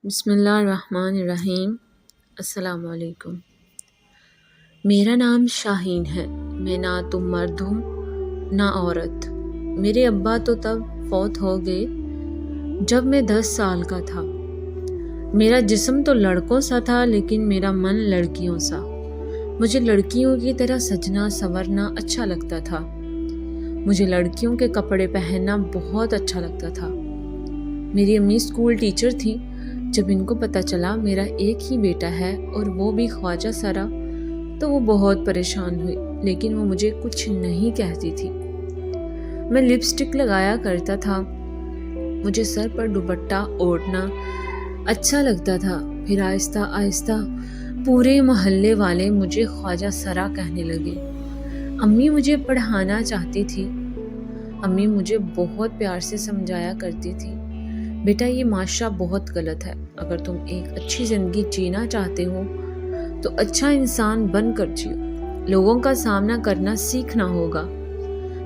بسم اللہ الرحمن الرحیم۔ السلام علیکم۔ میرا نام شاہین ہے۔ میں نہ تو مرد ہوں نہ عورت۔ میرے ابا تو تب فوت ہو گئے جب میں 10 سال کا تھا۔ میرا جسم تو لڑکوں سا تھا لیکن میرا من لڑکیوں سا۔ مجھے لڑکیوں کی طرح سجنا سنورنا اچھا لگتا تھا۔ مجھے لڑکیوں کے کپڑے پہننا بہت اچھا لگتا تھا۔ میری امی اسکول ٹیچر تھیں۔ جب ان کو پتہ چلا میرا ایک ہی بیٹا ہے اور وہ بھی خواجہ سرا تو وہ بہت پریشان ہوئی، لیکن وہ مجھے کچھ نہیں کہتی تھی۔ میں لپسٹک لگایا کرتا تھا، مجھے سر پر دوپٹہ اوڑھنا اچھا لگتا تھا۔ پھر آہستہ آہستہ پورے محلے والے مجھے خواجہ سرا کہنے لگے۔ امی مجھے پڑھانا چاہتی تھی۔ امی مجھے بہت پیار سے سمجھایا کرتی تھی، بیٹا یہ معاشرہ بہت غلط ہے، اگر تم ایک اچھی زندگی جینا چاہتے ہو تو اچھا انسان بن کر جیو، لوگوں کا سامنا کرنا سیکھنا ہوگا۔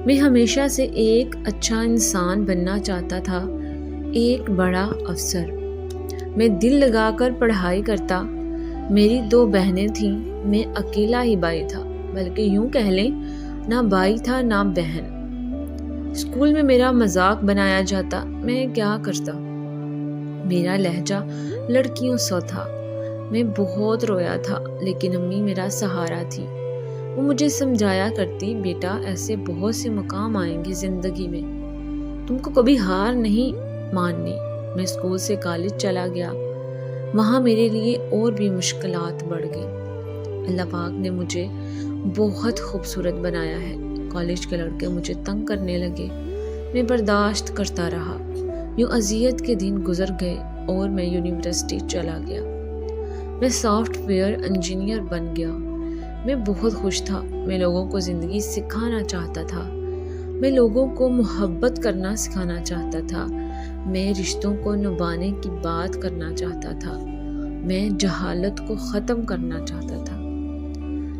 میں ہمیشہ سے ایک اچھا انسان بننا چاہتا تھا، ایک بڑا افسر۔ میں دل لگا کر پڑھائی کرتا۔ میری 2 بہنیں تھیں، میں اکیلا ہی بھائی تھا، بلکہ یوں کہہ لیں نہ بھائی تھا نہ بہن۔ اسکول میں میرا مذاق بنایا جاتا، میں کیا کرتا؟ میرا لہجہ لڑکیوں سا تھا۔ میں بہت رویا تھا، لیکن امی میرا سہارا تھی۔ وہ مجھے سمجھایا کرتی، بیٹا ایسے بہت سے مقام آئیں گے زندگی میں، تم کو کبھی ہار نہیں ماننی۔ میں اسکول سے کالج چلا گیا، وہاں میرے لیے اور بھی مشکلات بڑھ گئی۔ اللہ پاک نے مجھے بہت خوبصورت بنایا ہے۔ کالج کے لڑکے مجھے تنگ کرنے لگے، میں برداشت کرتا رہا۔ یوں اذیت کے دن گزر گئے اور میں یونیورسٹی چلا گیا۔ میں سافٹ ویئر انجینئر بن گیا۔ میں بہت خوش تھا۔ میں لوگوں کو زندگی سکھانا چاہتا تھا۔ میں لوگوں کو محبت کرنا سکھانا چاہتا تھا۔ میں رشتوں کو نبھانے کی بات کرنا چاہتا تھا۔ میں جہالت کو ختم کرنا چاہتا تھا۔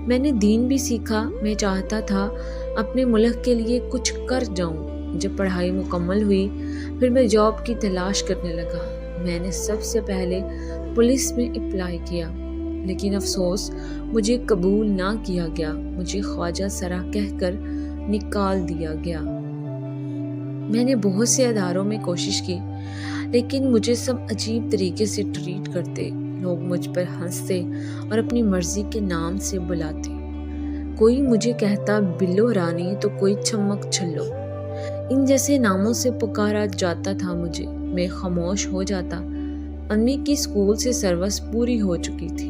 میں نے دین بھی سیکھا۔ میں چاہتا تھا اپنے ملک کے لیے کچھ کر جاؤں۔ جب پڑھائی مکمل ہوئی پھر میں جاب کی تلاش کرنے لگا۔ میں نے سب سے پہلے پولیس میں اپلائی کیا، لیکن افسوس مجھے قبول نہ کیا گیا۔ مجھے خواجہ سرا کہہ کر نکال دیا گیا۔ میں نے بہت سے اداروں میں کوشش کی، لیکن مجھے سب عجیب طریقے سے ٹریٹ کرتے۔ لوگ مجھ پر ہنستے اور اپنی مرضی کے نام سے بلاتے۔ کوئی مجھے کہتا بلو رانی تو کوئی چمک چھلو، ان جیسے ناموں سے پکارا جاتا تھا مجھے۔ میں خاموش ہو جاتا۔ امی کی اسکول سے سروس پوری ہو چکی تھی۔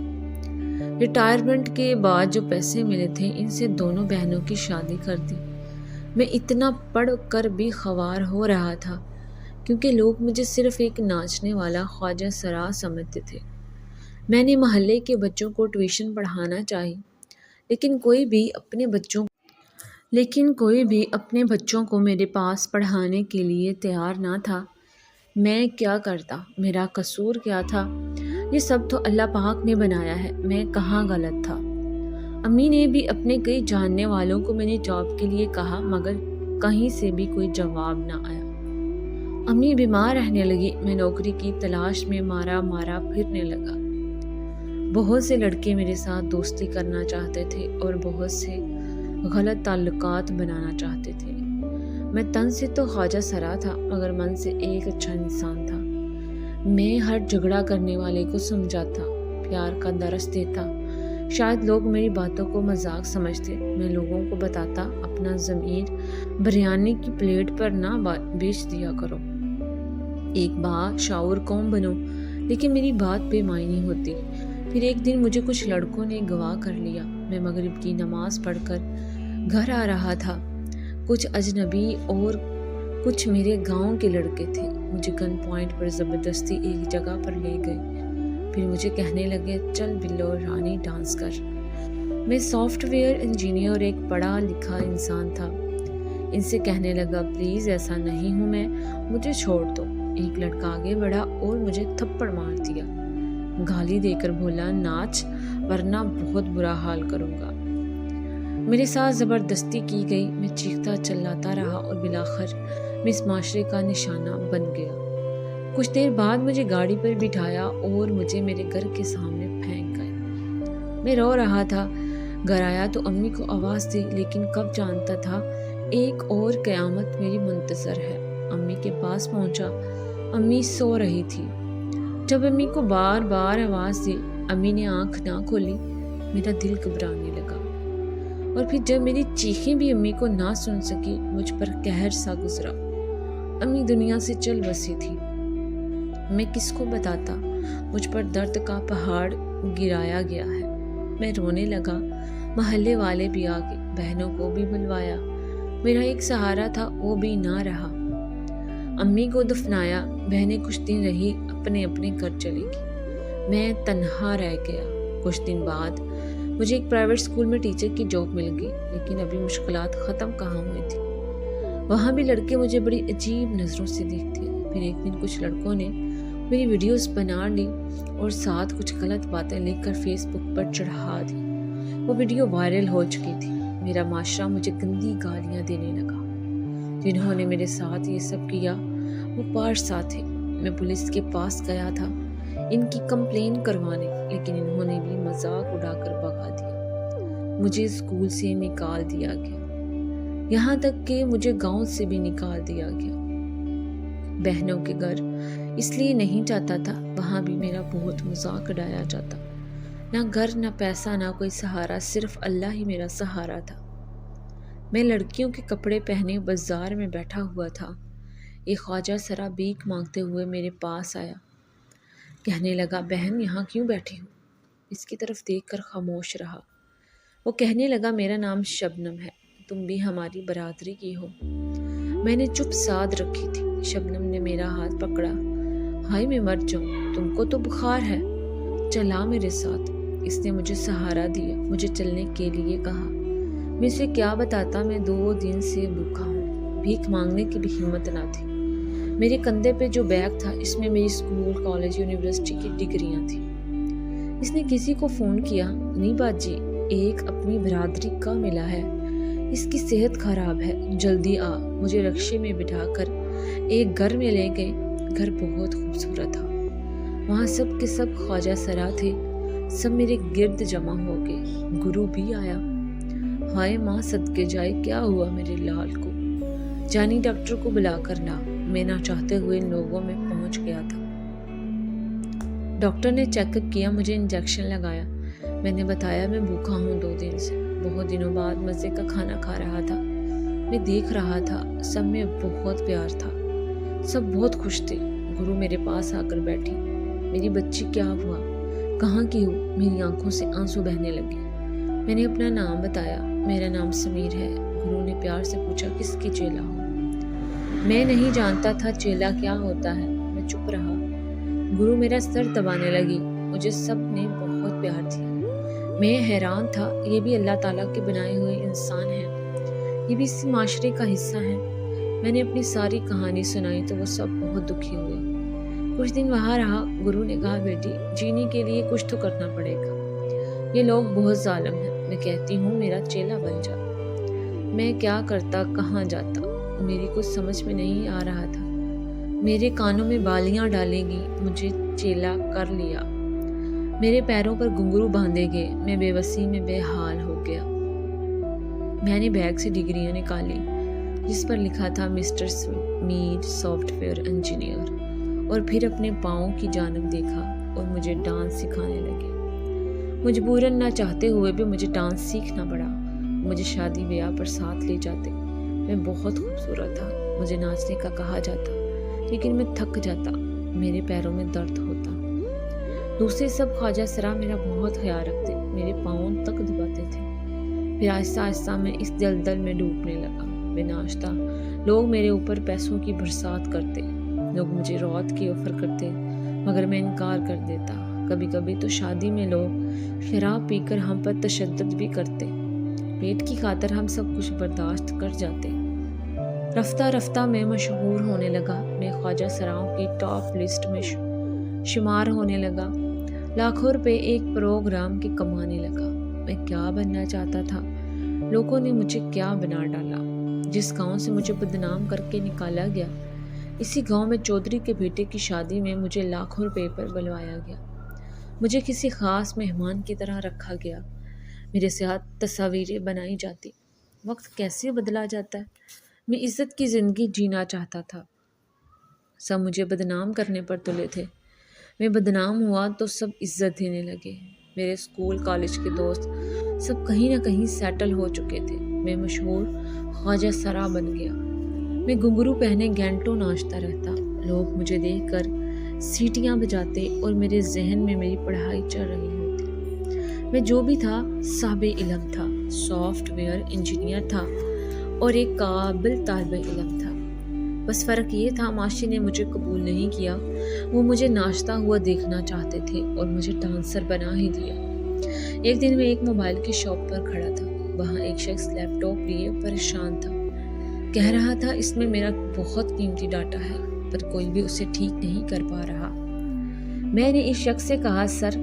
ریٹائرمنٹ کے بعد جو پیسے ملے تھے ان سے دونوں بہنوں کی شادی کر دی۔ میں اتنا پڑھ کر بھی خوار ہو رہا تھا، کیونکہ لوگ مجھے صرف ایک ناچنے والا خواجہ سرا سمجھتے تھے۔ میں نے محلے کے بچوں کو ٹیوشن پڑھانا چاہی، لیکن کوئی بھی اپنے بچوں کو میرے پاس پڑھانے کے لیے تیار نہ تھا۔ میں کیا کرتا؟ میرا قصور کیا تھا؟ یہ سب تو اللہ پاک نے بنایا ہے، میں کہاں غلط تھا؟ امی نے بھی اپنے کئی جاننے والوں کو میں نے جاب کے لیے کہا، مگر کہیں سے بھی کوئی جواب نہ آیا۔ امی بیمار رہنے لگی۔ میں نوکری کی تلاش میں مارا پھرنے لگا۔ بہت سے لڑکے میرے ساتھ دوستی کرنا چاہتے تھے اور بہت سے غلط تعلقات بنانا چاہتے تھے۔ میں تن سے تو خواجہ سرا تھا، مگر من سے ایک اچھا انسان تھا۔ میں ہر جھگڑا کرنے والے کو سمجھاتا، پیار کا درس دیتا۔ شاید لوگ میری باتوں کو مذاق سمجھتے۔ میں لوگوں کو بتاتا، اپنا ضمیر بریانی کی پلیٹ پر نہ بیچ دیا کرو، ایک باشعور قوم بنو، لیکن میری بات بے معنی ہوتی۔ پھر ایک دن مجھے کچھ لڑکوں نے اغوا کر لیا۔ میں مغرب کی نماز پڑھ کر گھر آ رہا تھا۔ کچھ اجنبی اور کچھ میرے گاؤں کے لڑکے تھے۔ مجھے گن پوائنٹ پر زبردستی ایک جگہ پر لے گئے۔ پھر مجھے کہنے لگے، چل بلو رانی ڈانس کر۔ میں سافٹ ویئر انجینئر اور ایک پڑھا لکھا انسان تھا۔ ان سے کہنے لگا، پلیز ایسا نہیں ہوں میں، مجھے چھوڑ دو۔ ایک لڑکا آگے بڑھا اور مجھے تھپڑ مار دیا۔ گالی دے کر بولا، ناچ ورنہ بہت برا حال کروں گا۔ میرے ساتھ زبردستی کی گئی۔ میں چیختا چلاتا رہا اور بالآخر میں اس معاشرے کا نشانہ بن گیا۔ کچھ دیر بعد مجھے گاڑی پر بٹھایا اور مجھے میرے گھر کے سامنے پھینک گئے۔ میں رو رہا تھا۔ گھر آیا تو امی کو آواز دی، لیکن کب جانتا تھا ایک اور قیامت میری منتظر ہے۔ امی کے پاس پہنچا، امی سو رہی تھی۔ جب امی کو بار بار آواز دی، امی نے آنکھ نہ کھولی۔ میرا دل گھبرانے لگا، اور پھر جب میری چیخیں بھی امی کو نہ سن سکی، مجھ پر قہر سا گزرا۔ امی دنیا سے چل بسی تھی۔ میں کس کو بتاتا؟ مجھ پر درد کا پہاڑ گرایا گیا ہے۔ میں رونے لگا۔ محلے والے بھی آ گئے، بہنوں کو بھی بلوایا۔ میرا ایک سہارا تھا، وہ بھی نہ رہا۔ امی کو دفنایا، بہنیں کچھ دن رہی، اپنے اپنے گھر چلی گئی۔ میں تنہا رہ گیا۔ کچھ دن بعد مجھے ایک پرائیویٹ اسکول میں ٹیچر کی جاب مل گئی، لیکن ابھی مشکلات ختم کہاں ہوئی تھی۔ وہاں بھی لڑکے مجھے بڑی عجیب نظروں سے دیکھتے۔ پھر ایک دن کچھ لڑکوں نے میری ویڈیوز بنا لی اور ساتھ کچھ غلط باتیں لکھ کر فیس بک پر چڑھا دی۔ وہ ویڈیو وائرل ہو چکی تھی۔ میرا معاشرہ مجھے گندی گالیاں دینے لگا۔ جنہوں نے میرے ساتھ یہ سب کیا وہ پارسا تھے۔ میں پولیس کے پاس گیا تھا ان کی کمپلین کروانے، لیکن انہوں نے بھی مذاق اڑا کر بھگا دیا۔ مجھے اسکول سے نکال دیا گیا، یہاں تک کہ مجھے گاؤں سے بھی نکال دیا گیا۔ بہنوں کے گھر اس لیے نہیں جاتا تھا، وہاں بھی میرا بہت مذاق اڑایا جاتا۔ نہ گھر، نہ پیسہ، نہ کوئی سہارا، صرف اللہ ہی میرا سہارا تھا۔ میں لڑکیوں کے کپڑے پہنے بازار میں بیٹھا ہوا تھا۔ ایک خواجہ سرا بھیک مانگتے ہوئے میرے پاس آیا۔ کہنے لگا، بہن یہاں کیوں بیٹھی ہو؟ اس کی طرف دیکھ کر خاموش رہا۔ وہ کہنے لگا، میرا نام شبنم ہے، تم بھی ہماری برادری کی ہو۔ میں نے چپ سادھ رکھی تھی۔ شبنم نے میرا ہاتھ پکڑا۔ ہائے میں مر جاؤں، تم کو تو بخار ہے، چلا میرے ساتھ۔ اس نے مجھے سہارا دیا، مجھے چلنے کے لیے کہا۔ میں اسے کیا بتاتا، میں 2 دن سے بھوکا ہوں۔ بھیک مانگنے کی بھی ہمت نہ تھی۔ میرے کندھے پہ جو بیگ تھا، اس میں میری اسکول، کالج، یونیورسٹی کی ڈگریاں تھیں۔ اس نے کسی کو فون کیا، نہیں باجی، ایک اپنی برادری کا ملا ہے، اس کی صحت خراب ہے، جلدی آ۔ مجھے رکشے میں بٹھا کر ایک گھر میں لے گئے۔ گھر بہت خوبصورت تھا۔ وہاں سب کے سب خواجہ سرا تھے، سب میرے گرد جمع ہو گئے۔ گرو بھی آیا۔ ہائے ماں صدقے جائے، کیا ہوا میرے لال کو؟ جانی ڈاکٹر کو بلا کر لا۔ میں نہ چاہتے ہوئے ان لوگوں میں پہنچ گیا تھا۔ ڈاکٹر نے چیک اپ کیا، مجھے انجیکشن لگایا۔ میں نے بتایا میں بھوکا ہوں 2 دن سے، بہت دنوں بعد مزے کا کھانا کھا رہا تھا۔ میں دیکھ رہا تھا، سب میں بہت پیار تھا، سب بہت خوش تھے۔ گرو میرے پاس آ کر بیٹھی۔ میری بچی کیا ہوا؟ کہاں کی ہو؟ میری آنکھوں سے آنسو بہنے لگے۔ میں نے اپنا نام بتایا، میرا نام سمیر ہے۔ گرو نے پیار سے پوچھا، کس کی چیلا ہو؟ میں نہیں جانتا تھا چیلا کیا ہوتا ہے، میں چپ رہا۔ گرو میرا سر دبانے لگی۔ مجھے سب نے بہت پیار دیا۔ میں حیران تھا، یہ بھی اللہ تعالیٰ کے بنائے ہوئے انسان ہیں، یہ بھی اسی معاشرے کا حصہ ہیں۔ میں نے اپنی ساری کہانی سنائی تو وہ سب بہت دکھی ہوئے۔ کچھ دن وہاں رہا۔ گرو نے کہا، بیٹی جینے کے لیے کچھ تو کرنا پڑے گا، یہ لوگ بہت ظالم ہیں۔ میں کہتی ہوں میرا چیلا بن جا۔ میں کیا کرتا، کہاں جاتا، میری کچھ سمجھ میں نہیں آ رہا تھا۔ میرے کانوں میں بالیاں ڈالیں گی، مجھے چیلا کر لیا۔ میرے پیروں پر گھنگرو باندھے گئے، میں بے بسی میں بے حال ہو گیا۔ میں نے بیگ سے ڈگریاں نکالی جس پر لکھا تھا mister Sameer software engineer, اور پھر اپنے پاؤں کی جانب دیکھا اور مجھے ڈانس سکھانے لگے۔ مجبوراً نہ چاہتے ہوئے بھی مجھے ڈانس سیکھنا پڑا۔ مجھے شادی بیاہ پر ساتھ لے جاتے۔ میں بہت خوبصورت تھا، مجھے ناچنے کا کہا جاتا، لیکن میں تھک جاتا، میرے پیروں میں درد ہوتا۔ دوسرے سب خواجہ سرا میرا بہت خیال رکھتے، میرے پاؤں تک دباتے تھے۔ پھر آہستہ آہستہ میں اس دلدل میں ڈوبنے لگا۔ میں ناچتا، لوگ میرے اوپر پیسوں کی برسات کرتے، لوگ مجھے رات کی آفر کرتے، مگر میں انکار کر دیتا۔ کبھی کبھی تو شادی میں لوگ شراب پی کر ہم پر تشدد بھی کرتے۔ پیٹ کی خاطر ہم سب کچھ برداشت کر جاتے۔ رفتہ رفتہ میں مشہور ہونے لگا، میں خواجہ سراؤں کی ٹاپ لسٹ میں شمار ہونے لگا، لاکھوں روپے ایک پروگرام کے کمانے لگا۔ میں کیا بننا چاہتا تھا، لوگوں نے مجھے کیا بنا ڈالا۔ جس گاؤں سے مجھے بدنام کر کے نکالا گیا، اسی گاؤں میں چودھری کے بیٹے کی شادی میں مجھے لاکھوں روپے پر بلوایا گیا۔ مجھے کسی خاص مہمان کی طرح رکھا گیا، میرے ساتھ تصاویریں بنائی جاتی۔ وقت کیسے بدلا جاتا ہے۔ میں عزت کی زندگی جینا چاہتا تھا، سب مجھے بدنام کرنے پر تلے تھے۔ میں بدنام ہوا تو سب عزت دینے لگے۔ میرے اسکول کالج کے دوست سب کہیں نہ کہیں سیٹل ہو چکے تھے۔ میں مشہور خواجہ سرا بن گیا۔ میں گھنگرو پہنے گھنٹوں ناچتا رہتا، لوگ مجھے دیکھ کر سیٹیاں بجاتے اور میرے ذہن میں میری پڑھائی چل رہی ہوتی۔ میں جو بھی تھا صاحب علم تھا، سافٹ ویئر انجینئر تھا اور ایک قابل طالب علم تھا۔ بس فرق یہ تھا معاشرے نے مجھے قبول نہیں کیا۔ وہ مجھے ناچتا ہوا دیکھنا چاہتے تھے اور مجھے ڈانسر بنا ہی دیا۔ ایک دن میں ایک موبائل کی شاپ پر کھڑا تھا، وہاں ایک شخص لیپ ٹاپ لیے پریشان تھا، کہہ رہا تھا اس میں میرا بہت قیمتی ڈاٹا ہے پر کوئی بھی اسے ٹھیک نہیں کر پا رہا۔ میں نے اس شخص سے کہا، سر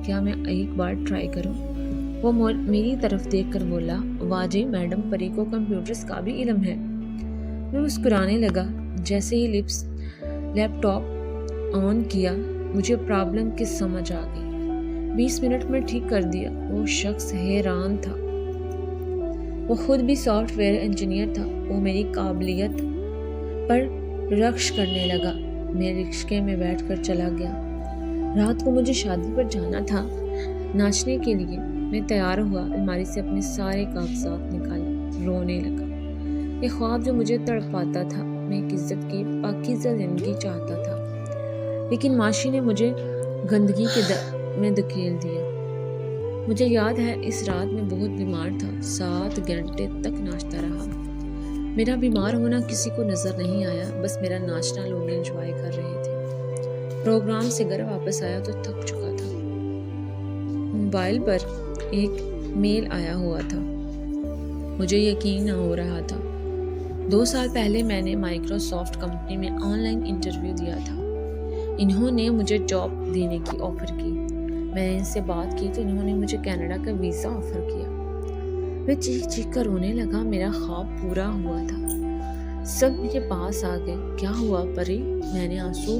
کیا میں ایک بار ٹرائی کروں؟ وہ میری طرف دیکھ کر بولا، واہ جی میڈم، پری کو کمپیوٹرز کا بھی علم ہے۔ میں مسکرانے لگا۔ جیسے ہی لیپ ٹاپ آن کیا مجھے پرابلم کی سمجھ آ گئی۔ 20 منٹ میں ٹھیک کر دیا۔ وہ شخص حیران تھا، وہ خود بھی سافٹ ویئر انجینئر تھا۔ وہ میری قابلیت پر رشک کرنے لگا۔ میں رکشے میں بیٹھ کر چلا گیا۔ رات کو مجھے شادی پر جانا تھا۔ ناچنے کے لیے میں تیار ہوا، الماری سے اپنے سارے کاغذات نکالے، رونے لگا۔ یہ خواب جو مجھے تڑپاتا تھا، میں ایک عزت کی پاکیزہ زندگی چاہتا تھا، لیکن معاشی نے مجھے گندگی میں دھکیل دیا۔ مجھے یاد ہے اس رات میں بہت بیمار تھا، 7 گھنٹے تک ناچتا رہا۔ میرا بیمار ہونا کسی کو نظر نہیں آیا، بس میرا ناچنا لوگ انجوائے کر رہے تھے۔ پروگرام سے گھر واپس آیا تو تھک چکا تھا۔ موبائل پر ایک میل آیا ہوا تھا، مجھے یقین نہ ہو رہا تھا۔ 2 سال پہلے میں نے مائیکروسافٹ کمپنی میں آن لائن انٹرویو دیا تھا۔ انہوں نے مجھے جاب دینے کی آفر کی۔ میں نے ان سے بات کی تو انہوں نے مجھے کینیڈا کا ویزا آفر کیا۔ میں چیخ چیخ کر رونے لگا، میرا خواب پورا ہوا تھا۔ سب میرے پاس آ گئے، کیا ہوا پری؟ میں نے آنسو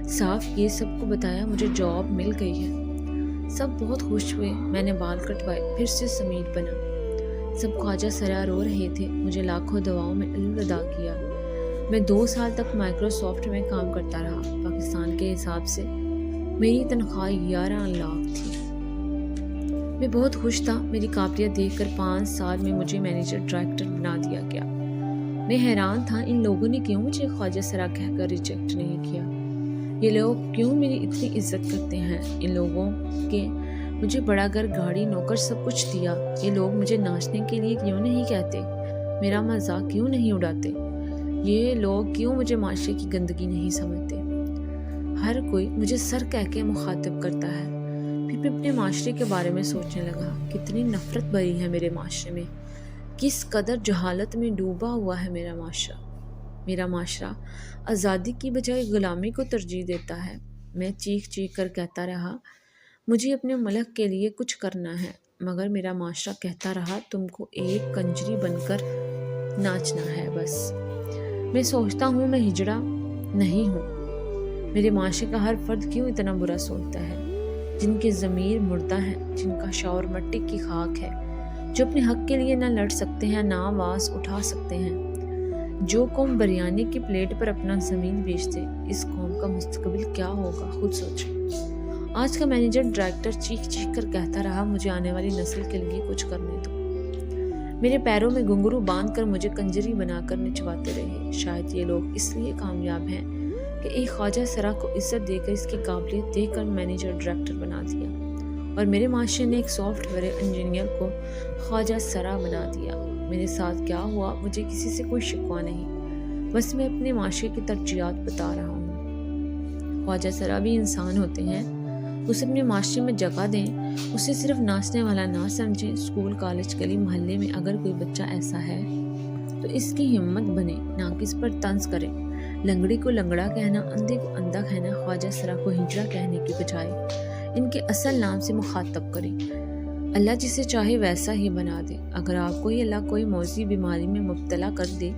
صاف کیے، سب کو بتایا مجھے جاب مل گئی ہے۔ سب بہت خوش ہوئے۔ میں نے بال کٹوائے، پھر سے سمیٹ بنا۔ سب خواجہ سرا رو رہے تھے، مجھے لاکھوں دعاؤں میں الوداع کیا۔ میں 2 سال تک مائیکروسافٹ میں کام کرتا رہا۔ پاکستان کے حساب سے میری تنخواہ 11 لاکھ تھی۔ میں بہت خوش تھا۔ میری قابلیت دیکھ کر 5 سال میں مجھے مینیجر ڈائریکٹر بنا دیا گیا۔ میں حیران تھا، ان لوگوں نے کیوں مجھے خواجہ سرا کہہ کر ریجیکٹ نہیں کیا؟ یہ لوگ کیوں میری اتنی عزت کرتے ہیں؟ ان لوگوں کے مجھے بڑا گھر، گاڑی، نوکر سب کچھ دیا۔ یہ لوگ مجھے ناچنے کے لیے کیوں نہیں کہتے؟ میرا مذاق کیوں نہیں اڑاتے؟ یہ لوگ کیوں مجھے معاشرے کی گندگی نہیں سمجھتے؟ ہر کوئی مجھے سر کہہ کے مخاطب کرتا ہے۔ پھر میں اپنے معاشرے کے بارے میں سوچنے لگا، کتنی نفرت بھری ہے میرے معاشرے میں، کس قدر جہالت میں ڈوبا ہوا ہے میرا معاشرہ۔ میرا معاشرہ آزادی کی بجائے غلامی کو ترجیح دیتا ہے۔ میں چیخ چیخ کر کہتا رہا، مجھے اپنے ملک کے لیے کچھ کرنا ہے، مگر میرا معاشرہ کہتا رہا، تم کو ایک کنجری بن کر ناچنا ہے بس۔ میں سوچتا ہوں میں ہجڑا نہیں ہوں۔ میرے معاشرے کا ہر فرد کیوں اتنا برا سوچتا ہے؟ جن کے ضمیر مردہ ہیں، جن کا شعور مٹی کی خاک ہے، جو اپنے حق کے لیے نہ لڑ سکتے ہیں، نہ آواز اٹھا سکتے ہیں۔ جو قوم بریانی کی پلیٹ پر اپنا زمین بیچتے، اس قوم کا مستقبل کیا ہوگا؟ خود سوچیں۔ آج کا مینیجر ڈائریکٹر چیخ چیخ کر کہتا رہا، مجھے آنے والی نسل کے لیے کچھ کرنے دو۔ میرے پیروں میں گھنگرو باندھ کر مجھے کنجری بنا کر نچواتے رہے۔ شاید یہ لوگ اس لیے کامیاب ہیں کہ ایک خواجہ سرا کو عزت دے کر، اس کی قابلیت دیکھ کر مینیجر ڈائریکٹر بنا دیا، اور میرے معاشرے نے ایک سافٹ ویئر انجینئر کو خواجہ سرا بنا دیا۔ میرے ساتھ کیا ہوا مجھے کسی سے کوئی شکوہ نہیں، بس میں اپنے معاشرے کی ترجیحات بتا رہا ہوں۔ خواجہ سرا بھی انسان ہوتے ہیں، اسے اپنے معاشرے میں جگہ دیں، اسے صرف ناچنے والا نہ سمجھیں۔ اسکول، کالج، گلی محلے میں اگر کوئی بچہ ایسا ہے تو اس کی ہمت بنے، نہ کہ اس پر طنز کریں۔ لنگڑی کو لنگڑا کہنا، اندھے کو اندھا کہنا، خواجہ سرا کو ہجڑا کہنے کی بجائے ان کے اصل نام سے مخاطب کریں۔ اللہ جسے چاہے ویسا ہی بنا دے۔ اگر آپ کو ہی اللہ کوئی موذی بیماری میں مبتلا کر دے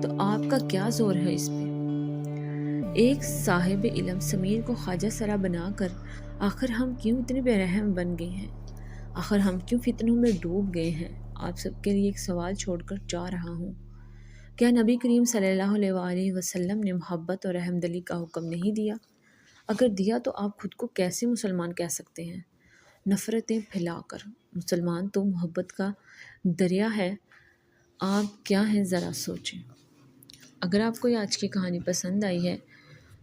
تو آپ کا کیا زور ہے اس پہ؟ ایک صاحب علم سمیر کو خواجہ سرا بنا کر آخر ہم کیوں اتنے بے رحم بن گئے ہیں؟ آخر ہم کیوں فتنوں میں ڈوب گئے ہیں؟ آپ سب کے لیے ایک سوال چھوڑ کر جا رہا ہوں۔ کیا نبی کریم صلی اللہ علیہ وآلہ وسلم نے محبت اور رحم دلی کا حکم نہیں دیا؟ اگر دیا تو آپ خود کو کیسے مسلمان کہہ سکتے ہیں؟ نفرتیں پھیلا کر۔ مسلمان تو محبت کا دریا ہے، آپ کیا ہیں ذرا سوچیں۔ اگر آپ کو یہ آج کی کہانی پسند آئی ہے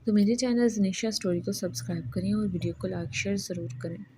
تو میرے چینل زنیشا اسٹوری کو سبسکرائب کریں اور ویڈیو کو لائک شیئر ضرور کریں۔